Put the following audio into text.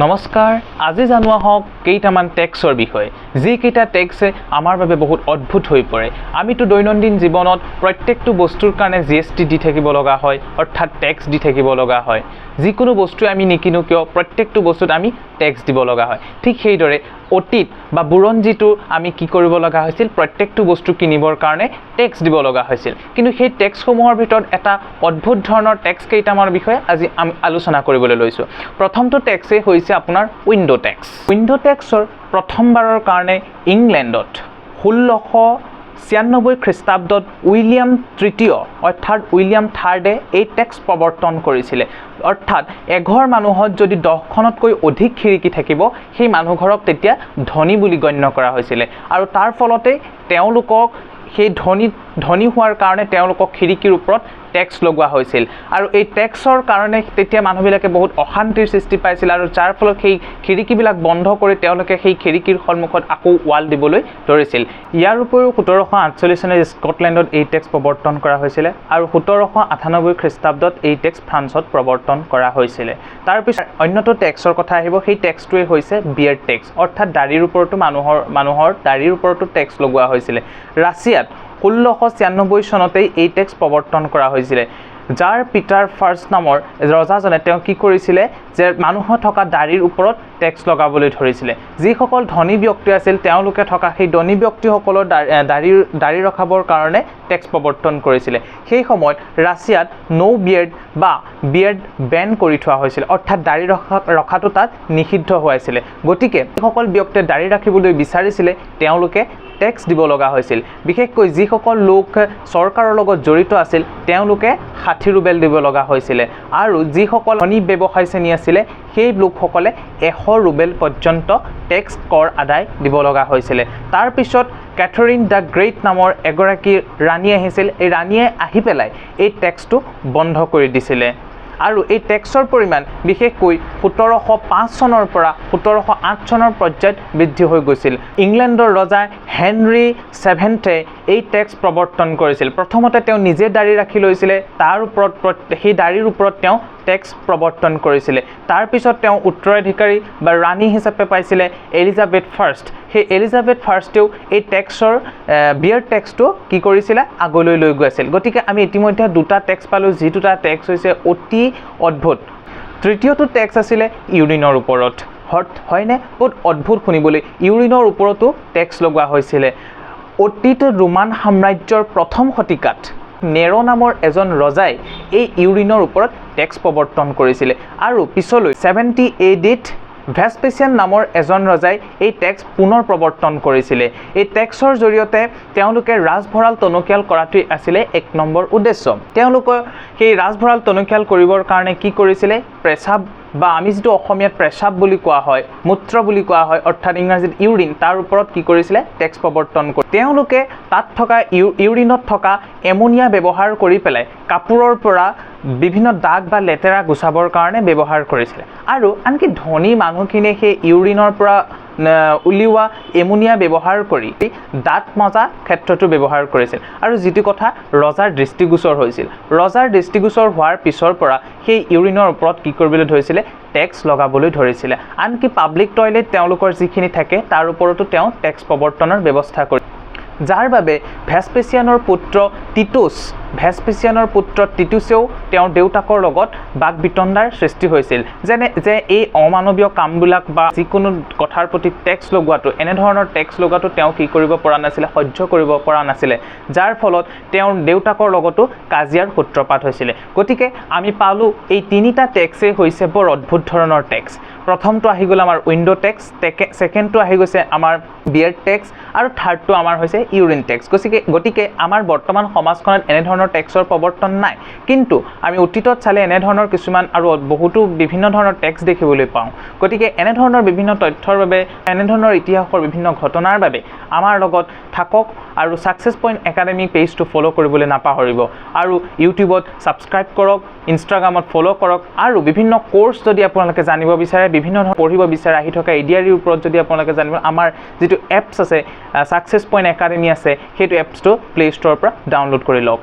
নমস্কাৰ আজি জানোৱা হওক কেইটামান টেক্সৰ বিষয়ে যি কেইটা টেক্সে আমাৰ বাবে বহুত অদ্ভুত হৈ পৰে আমিতো দৈনন্দিন জীৱনত প্ৰত্যেকটো বস্তুৰ কাৰণে জিএসটি দি থাকিব লগা হয় অৰ্থাৎ টেক্স দি থাকিব লগা হয় যিকোনো বস্তু আমি নিকিনো কিয় প্ৰত্যেকটো বস্তুত আমি টেক্স দিব লগা হয় ঠিক সেইদৰে অতীত বা বুৰঞ্জীটো আমি কি কৰিব লগা হৈছিল প্ৰত্যেকটো বস্তু কিনিবৰ কাৰণে টেক্স দিব লগা হৈছিল কিন্তু সেই টেক্সসমূহৰ ভিতৰত এটা অদ্ভুত ধৰণৰ টেক্স কেইটামানৰ বিষয়ে আজি আমি আলোচনা কৰিবলৈ লৈছো প্ৰথমটো টেক্সে হৈছে আপোনাৰ উইন্ডো টেক্সৰ প্ৰথমবাৰৰ কাৰণে ইংলেণ্ডত 1696 খ্ৰীষ্টাব্দত উইলিয়াম তৃতীয় অৰ্থাৎ উইলিয়াম থাৰ্ডে এই টেক্স প্ৰৱৰ্তন কৰিছিলে অৰ্থাৎ এঘৰ মানুহত যদি 10খনতকৈ অধিক খিৰিকী থাকিব সেই মানুহঘৰক তেতিয়া ধনী বুলি গণ্য কৰা হৈছিলে আৰু তাৰ ফলতে তেওঁলোকক সেই ধনী হোৱাৰ কাৰণে তেওঁলোকক খিৰিকীৰ ওপৰত টেক্স লগোৱা হৈছিল আৰু এই টেক্সৰ কাৰণে তেতিয়া মানুহবিলাকে বহুত অশান্তিৰ সৃষ্টি পাইছিল আৰু যাৰ ফলত সেই খিৰিকীবিলাক বন্ধ কৰি তেওঁলোকে সেই খিৰিকীৰ সন্মুখত আকৌ ৱাল দিবলৈ ধৰিছিল ইয়াৰ উপৰিও 1748 চনত স্কটলেণ্ডত এই টেক্স প্ৰৱৰ্তন কৰা হৈছিল আৰু 1798 খ্ৰীষ্টাব্দত এই টেক্স ফ্ৰান্সত প্ৰৱৰ্তন কৰা হৈছিল তাৰ পিছত অন্যটো টেক্সৰ কথা আহিব সেই টেক্সটোৱে হৈছে বিয়াৰ্ড টেক্স অৰ্থাৎ দাড়িৰ ওপৰতো মানুহৰ দাড়িৰ ওপৰতো টেক্স লগোৱা হৈছিল ৰাছিয়াত 1696 চনতেই এই টেক্স প্ৰৱৰ্তন কৰা হৈছিল যাৰ পিটাৰ ফাৰ্ষ্ট নামৰ ৰজাজনে তেওঁ কি কৰিছিলে যে মানুহৰ থকা দাড়িৰ ওপৰত টেক্স লগাবলৈ ধৰিছিলে যিসকল ধনী ব্যক্তি আছিল তেওঁলোকে থকা সেই ধনী ব্যক্তিসকলৰ দাড়ি ৰখাবৰ কাৰণে টেক্স প্ৰৱৰ্তন কৰিছিলে সেই সময়ত ৰাছিয়াত নো বিয়াৰ্ড বা বিয়াৰ্ড বেন কৰি থোৱা হৈছিল অৰ্থাৎ দাড়ি ৰখাটো তাত নিষিদ্ধ হৈছিল গতিকে যিসকল ব্যক্তিয়ে দাড়ি ৰাখিবলৈ বিচাৰিছিলে তেওঁলোকে টেক্স দিব লগা হৈছিল বিশেষকৈ যিসকল লোক চৰকাৰৰ লগত জড়িত আছিল তেওঁলোকে 60 ৰুবেল দিব লগা হৈছিল আৰু যিসকল ধনী ব্যৱসায়ী শ্ৰেণী আছিল সেই লোকসকলে 100 ৰুবেল পৰ্যন্ত টেক্স কৰ আদায় দিব লগা হৈছিল তাৰ পিছত কেথৰিন দ্য গ্ৰেট নামৰ এগৰাকী ৰাণী আহিছিল এই ৰাণীয়ে আহি পেলাই এই টেক্সটো বন্ধ কৰি দিছিল আৰু এই টেক্সৰ পৰিমাণ বিশেষকৈ 1705 চনৰ পৰা 1708 চনৰ পৰ্যায়ত বৃদ্ধি হৈ গৈছিল ইংলেণ্ডৰ ৰজা হেনৰি 7ৱে এই টেক্স প্ৰৱৰ্তন কৰিছিল প্ৰথমতে তেওঁ নিজে দাড়ি ৰাখি লৈছিল তাৰ ওপৰত সেই দাড়িৰ ওপৰত তেওঁ টেক্স প্ৰৱৰ্তন কৰিছিল তাৰ পিছত তেওঁ উত্তৰাধিকাৰী বা ৰাণী হিচাপে পাইছিল এলিজাবেথ ফাৰ্ষ্ট সেই এলিজাবেথ ফাৰ্ষ্টেও এই টেক্সৰ বিয়াৰ টেক্সটো কি কৰিছিল আগলৈ লৈ গৈছিল গতিকে আমি ইতিমধ্যে দুটা টেক্স পালো যি দুটা টেক্স হৈছে অতি অদ্ভুত তৃতীয়টো টেক্স আছিল ইউৰিনৰ ওপৰত হয়নে বহুত অদ্ভুত শুনিবলৈ ইউৰিনৰ ওপৰতো টেক্স লগোৱা হৈছিল অতীত ৰোমান সাম্ৰাজ্যৰ প্ৰথম শতিকাত নেৰো নামৰ এজন ৰজাই এই ইউৰিনৰ ওপৰত টেক্স প্ৰৱৰ্তন কৰিছিল আৰু পিছলৈ 70 ADত ভেস্পেচিয়ান নামৰ এজন ৰজাই এই টেক্স পুনৰ প্ৰৱৰ্তন কৰিছিল এই টেক্সৰ জৰিয়তে তেওঁলোকে ৰাজভঁৰাল টনকিয়াল কৰাটোই আছিল এক নম্বৰ উদ্দেশ্য তেওঁলোকে সেই ৰাজভঁৰাল টনকিয়াল কৰিবৰ কাৰণে কি কৰিছিল প্ৰেসাব বা আমি যেটো অসমীয়াত প্ৰেসাব বুলি কোৱা হয় মূত্ৰ বুলি কোৱা হয় অৰ্থাৎ ইংৰাজীত ইউৰিন তাৰ ওপৰত কি কৰিছিল টেক্স প্ৰৱৰ্তন কৰি তেওঁলোকে তাত থকা ইউৰিনত থকা এমোনিয়া ব্যৱহাৰ কৰি পেলাই কাপোৰৰ পৰা বিভিন্ন দাগ বা লেতেৰা গুছাবৰ কাৰণে ব্যৱহাৰ কৰিছিল আৰু আনকি ধনী মানুহখিনিয়ে সেই ইউৰিনৰ পৰা উলিওৱা এমোনিয়া ব্যৱহাৰ কৰি দাঁত মাজা ক্ষেত্ৰটো ব্যৱহাৰ কৰিছিল আৰু যিটো কথা ৰজাৰ দৃষ্টিগোচৰ হৈছিল ৰজাৰ দৃষ্টিগোচৰ হোৱাৰ পিছৰ পৰা সেই ইউৰিনৰ ওপৰত কি কৰিবলৈ ধৰিছিল টেক্স লগাবলৈ ধৰিছিল আনকি পাব্লিক টয়লেট তেওঁলোকৰ যিখিনি থাকে তাৰ ওপৰতো তেওঁ টেক্স প্ৰৱৰ্তনৰ ব্যৱস্থা কৰি যাৰ বাবে ভেস্পেচিয়ানৰ পুত্ৰ টিটুছেও তেওঁৰ দেউতাকৰ লগত বাক বিতণ্ডাৰ সৃষ্টি হৈছিল যে এই অমানৱীয় কামবিলাক বা যিকোনো কথাৰ প্ৰতি টেক্স লগোৱাটো এনেধৰণৰ টেক্স লগোৱাটো তেওঁ কি কৰিব পৰা নাছিল সহ্য কৰিব পৰা নাছিল যাৰ ফলত তেওঁৰ দেউতাকৰ লগতো কাজিয়াৰ সূত্ৰপাত হৈছিল গতিকে আমি পালো এই তিনিটা টেক্সে হৈছে বৰ অদ্ভুত ধৰণৰ টেক্স প্ৰথমটো আহি গ'ল আমাৰ উইন্ডো টেক্স সেকেন্ডটো আহি গৈছে আমাৰ বিয়াৰ্ড টেক্স আৰু থাৰ্ডটো আমাৰ হৈছে ইউৰিন টেক্স গতিকে আমাৰ বৰ্তমান সমাজখনত এনেধৰণৰ টেক্সৰ প্ৰৱৰ্তন নাই কিন্তু আমি অতীতত চালে এনেধৰণৰ কিছুমান আৰু বহুতো বিভিন্ন ধৰণৰ টেক্স দেখিবলৈ পাওঁ গতিকে এনেধৰণৰ বিভিন্ন তথ্যৰ বাবে এনেধৰণৰ ইতিহাসৰ বিভিন্ন ঘটনাৰ বাবে আমাৰ লগত থাকক আৰু সাকসেছ পইণ্ট একাডেমি পেজটো ফলো কৰিবলৈ নাপাহৰিব আৰু ইউটিউবত সাবস্ক্ৰাইব কৰক ইনষ্টাগ্ৰামত ফলো কৰক আৰু বিভিন্ন কোৰ্স যদি আপোনালোকে জানিব বিচাৰে বিভিন্ন পঢ়িব বিচাৰে আহি থকা এডিআৰিৰ ওপৰত যদি আপোনালোকে জানিব আমাৰ যেটো এপছ আছে সাকসেছ পইণ্ট একাডেমি আছে সেইটো এপছটো প্লে ষ্টৰৰ পৰা ডাউনলোড কৰি লওক